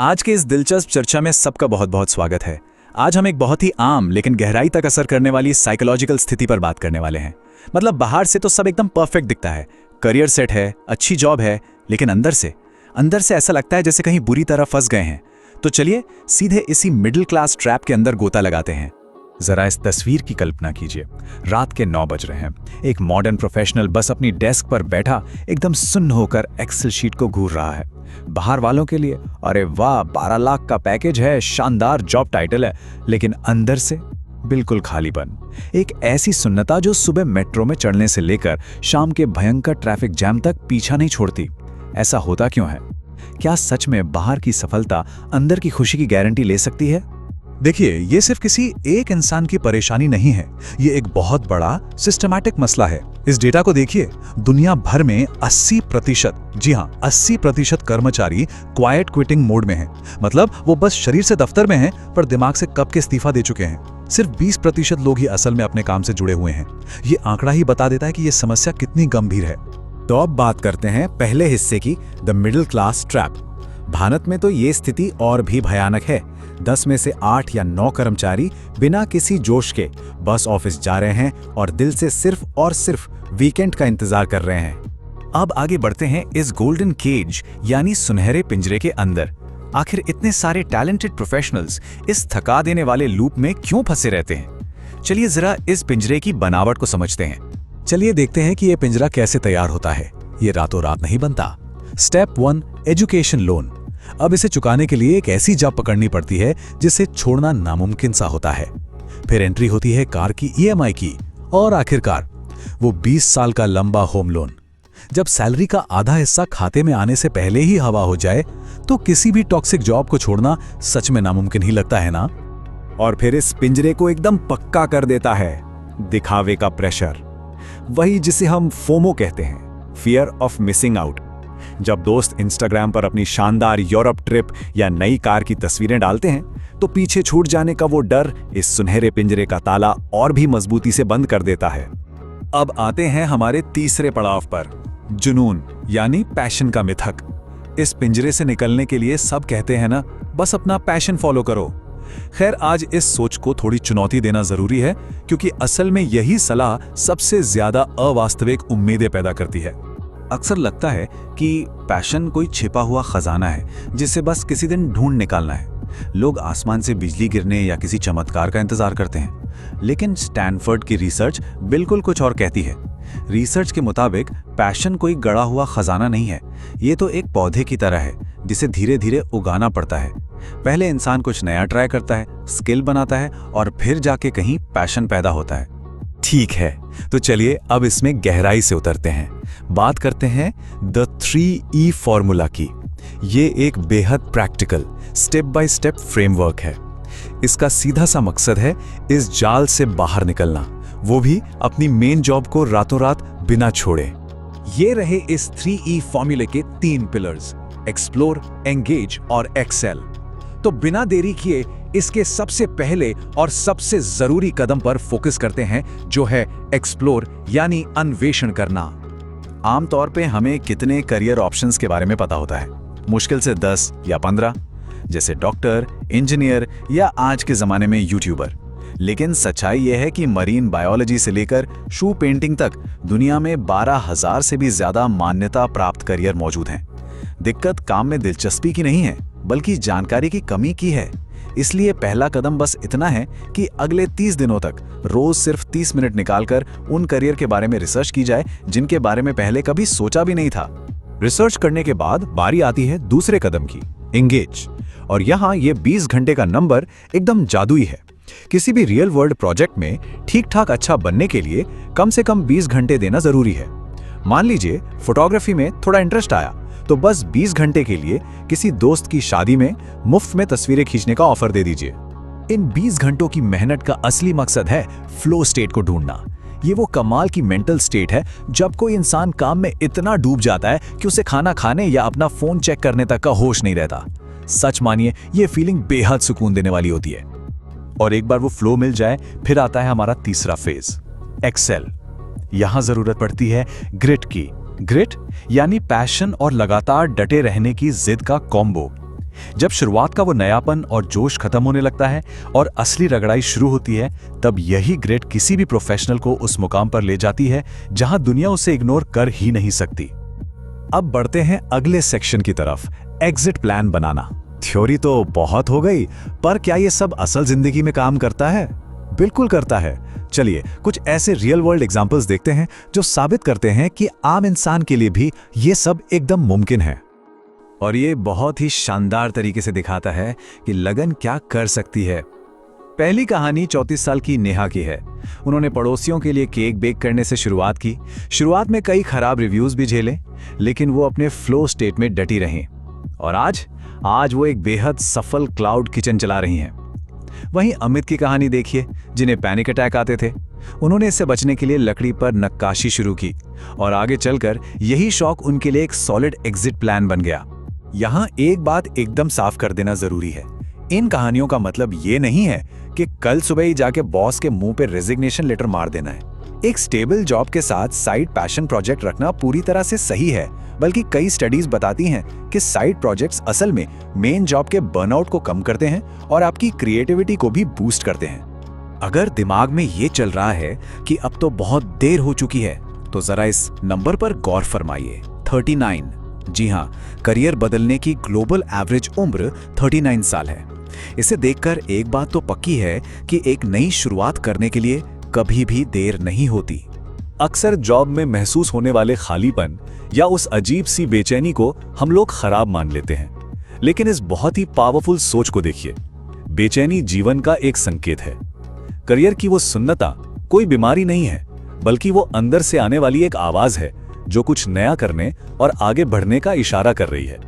आज के इस दिलचस्प चर्चा में सबका बहुत बहुत स्वागत है। आज हम एक बहुत ही आम लेकिन गहराई तक असर करने वाली साइकोलॉजिकल स्थिति पर बात करने वाले हैं। मतलब बाहर से तो सब एकदम परफेक्ट दिखता है, करियर सेट है, अच्छी जॉब है, लेकिन अंदर से ऐसा लगता है जैसे कहीं बुरी तरह फंस गए हैं। तो चलिए सीधे इसी मिडिल क्लास ट्रैप के अंदर गोता लगाते हैं। जरा इस तस्वीर की कल्पना कीजिए। रात के 9 बज रहे हैं। एक मॉडर्न प्रोफेशनल बस अपनी डेस्क पर बैठा एकदम सुन्न होकर एक्सेल शीट को घूर रहा है। बाहर वालों के लिए अरे वाह 12 लाख का पैकेज है, शानदार जॉब टाइटल है, लेकिन अंदर से बिल्कुल खालीपन। एक ऐसी सुन्नता जो सुबह मेट्रो में चढ़ने से लेकर शाम के भयंकर ट्रैफिक जैम तक पीछा नहीं छोड़ती। ऐसा होता क्यों है? क्या सच में बाहर की सफलता अंदर की खुशी की गारंटी ले सकती है? देखिए, ये सिर्फ किसी एक इंसान की परेशानी नहीं है, ये एक बहुत बड़ा सिस्टमैटिक मसला है। इस डेटा को देखिए, दुनिया भर में 80%, जी हाँ 80% कर्मचारी क्वाइट क्विटिंग मोड में हैं। मतलब वो बस शरीर से दफ्तर में हैं, पर दिमाग से कब के इस्तीफा दे चुके हैं। सिर्फ 20% लोग ही असल में अपने काम से जुड़े हुए हैं। ये आंकड़ा ही बता देता है कि ये समस्या कितनी गंभीर है। तो अब बात करते हैं पहले हिस्से की, the middle class trap. Bharat में तो ये स्थिति और भी भयानक है। 10 में से 8 या 9 कर्मचारी बिना किसी जोश के बस ऑफिस जा रहे हैं और दिल से सिर्फ और सिर्फ वीकेंड का इंतजार कर रहे हैं। अब आगे बढ़ते हैं इस गोल्डन केज यानी सुनहरे पिंजरे के अंदर। आखिर इतने सारे टैलेंटेड प्रोफेशनल्स इस थका देने वाले लूप में क्यों फंसे रहते हैं? चलिए जरा इस पिंजरे की बनावट को समझते हैं। चलिए देखते हैं कि ये पिंजरा कैसे तैयार होता है। ये रातों रात नहीं बनता। Step 1, education loan. अब इसे चुकाने के लिए एक ऐसी जॉब पकड़नी पड़ती है जिसे छोड़ना नामुमकिन सा होता है। फिर एंट्री होती है कार की ईएमआई की, और आखिरकार वो 20 साल का लंबा होम लोन। जब सैलरी का आधा हिस्सा खाते में आने से पहले ही हवा हो जाए तो किसी भी टॉक्सिक जॉब को छोड़ना सच में नामुमकिन ही लगता है ना? और फिर इस पिंजरे को एकदम पक्का कर देता है दिखावे का प्रेशर, वही जिसे हम फोमो कहते हैं, फियर ऑफ मिसिंग आउट। जब दोस्त इंस्टाग्राम पर अपनी शानदार यूरोप ट्रिप या नई कार की तस्वीरें डालते हैं तो पीछे छूट जाने का वो डर इस सुनहरे पिंजरे का ताला और भी मजबूती से बंद कर देता है। अब आते हैं हमारे तीसरे पड़ाव पर, जुनून यानी पैशन का मिथक। इस पिंजरे से निकलने के लिए सब कहते हैं ना, बस अपना पैशन फॉलो करो। खैर, आज इस सोच को थोड़ी चुनौती देना जरूरी है, क्योंकि असल में यही सलाह सबसे ज्यादा अवास्तविक उम्मीदें पैदा करती है। अक्सर लगता है कि पैशन कोई छिपा हुआ खजाना है जिसे बस किसी दिन ढूंढ निकालना है। लोग आसमान से बिजली गिरने या किसी चमत्कार का इंतजार करते हैं, लेकिन स्टैनफोर्ड की रिसर्च बिल्कुल कुछ और कहती है। रिसर्च के मुताबिक पैशन कोई गड़ा हुआ खजाना नहीं है, ये तो एक पौधे की तरह है जिसे धीरे धीरे उगाना पड़ता है। पहले इंसान कुछ नया ट्राई करता है, स्किल बनाता है, और फिर जाके कहीं पैशन पैदा होता है। ठीक है, तो चलिए अब इसमें गहराई से उतरते हैं। बात करते हैं द 3E फॉर्मूला की। ये एक बेहद practical step by step framework है। इसका सीधा सा मकसद है इस जाल से बाहर निकलना, वो भी अपनी मेन जॉब को रातों रात बिना छोड़े। ये रहे इस 3E फॉर्मूले के 3 पिलर्स, एक्सप्लोर, एंगेज और एक्सेल। तो बिना देरी किए इसके सबसे पहले और सबसे जरूरी कदम पर फोकस करते हैं, जो है एक्सप्लोर यानी अन्वेषण करना। आमतौर पे हमें कितने करियर ऑप्शंस के बारे में पता होता है? मुश्किल से 10 या 15, जैसे डॉक्टर, इंजीनियर या आज के जमाने में यूट्यूबर। लेकिन सच्चाई यह है कि मरीन बायोलॉजी से लेकर शू पेंटिंग तक दुनिया में 12,000 से भी ज्यादा मान्यता प्राप्त करियर मौजूद हैं। दिक्कत काम में दिलचस्पी की नहीं है, बल्कि जानकारी की कमी की है। इसलिए पहला कदम बस इतना है कि अगले 30 दिनों तक रोज सिर्फ 30 मिनट निकालकर उन करियर के बारे में रिसर्च की जाए जिनके बारे में पहले कभी सोचा भी नहीं था। रिसर्च करने के बाद बारी आती है दूसरे कदम की, एंगेज। और यहाँ ये 20 घंटे का नंबर एकदम जादुई है। किसी भी रियल वर्ल्ड प्रोजेक्ट में ठीक ठाक अच्छा बनने के लिए कम से कम 20 घंटे देना जरूरी है। मान लीजिए फोटोग्राफी में थोड़ा इंटरेस्ट आया तो बस 20 घंटे के लिए किसी दोस्त की शादी में मुफ्त में तस्वीरें खींचने का ऑफर दे दीजिए। इन 20 घंटों की मेहनत का असली मकसद है फ्लो स्टेट को ढूंढना। ये वो कमाल की मेंटल स्टेट है जब कोई इंसान काम में इतना डूब जाता है कि उसे खाना खाने या अपना फोन चेक करने तक का होश नहीं रहता। सच मानिए, ये फीलिंग बेहद सुकून देने वाली होती है। और एक बार वो फ्लो मिल जाए, फिर आता है हमारा तीसरा फेज, एक्सेल। यहां जरूरत पड़ती है ग्रिट की। ग्रिट यानी पैशन और लगातार डटे रहने की जिद का कॉम्बो। जब शुरुआत का वो नयापन और जोश खत्म होने लगता है और असली रगड़ाई शुरू होती है, तब यही ग्रिड किसी भी प्रोफेशनल को उस मुकाम पर ले जाती है जहां दुनिया उसे इग्नोर कर ही नहीं सकती। अब बढ़ते हैं अगले सेक्शन की तरफ, एग्जिट प्लान बनाना। थ्योरी तो बहुत हो गई, पर क्या ये सब असल जिंदगी में काम करता है? बिल्कुल करता है। चलिए कुछ ऐसे रियल वर्ल्ड एग्जांपल्स देखते हैं जो साबित करते हैं कि आम इंसान के लिए भी ये सब एकदम मुमकिन है। और ये बहुत ही शानदार तरीके से दिखाता है कि लगन क्या कर सकती है। पहली कहानी 34 साल की नेहा की है। उन्होंने पड़ोसियों के लिए केक बेक करने से शुरुआत की। शुरुआत में कई खराब रिव्यूज भी झेले, लेकिन वो अपने फ्लो स्टेट में डटी रहीं। और आज वो एक बेहद सफल क्लाउड किचन चला रही हैं। वहीं अमित की कहानी देखिए, जिन्हें पैनिक अटैक आते थे। उन्होंने इससे बचने के लिए लकड़ी पर नक्काशी शुरू की और आगे चलकर यही शौक उनके लिए एक सॉलिड एग्जिट प्लान बन गया। यहाँ एक बात एकदम साफ कर देना जरूरी है, इन कहानियों का मतलब ये नहीं है कि कल सुबह ही जाके बॉस के मुंह पे रेजिग्नेशन लेटर मार देना है। एक स्टेबल जॉब के साथ साइड पैशन प्रोजेक्ट रखना पूरी तरह से सही है, बल्कि कई स्टडीज बताती हैं कि साइड प्रोजेक्ट्स असल में मेन जॉब के बर्नआउट को कम करते हैं और आपकी क्रिएटिविटी को भी बूस्ट करते हैं। अगर दिमाग में ये चल रहा है कि अब तो बहुत देर हो चुकी है, तो जरा इस नंबर पर गौर फरमाइए, 39। जी हाँ, करियर बदलने की ग्लोबल एवरेज उम्र 39 साल है। इसे देखकर एक बात तो पक्की है कि एक नई शुरुआत करने के लिए कभी भी देर नहीं होती। अक्सर जॉब में महसूस होने वाले खालीपन या उस अजीब सी बेचैनी को हम लोग खराब मान लेते हैं, लेकिन इस बहुत ही पावरफुल सोच को देखिए। बेचैनी जीवन का एक संकेत है। करियर की वो सुन्नता कोई बीमारी नहीं है, बल्कि वो अंदर से आने वाली एक आवाज है जो कुछ नया करने और आगे बढ़ने का इशारा कर रही है।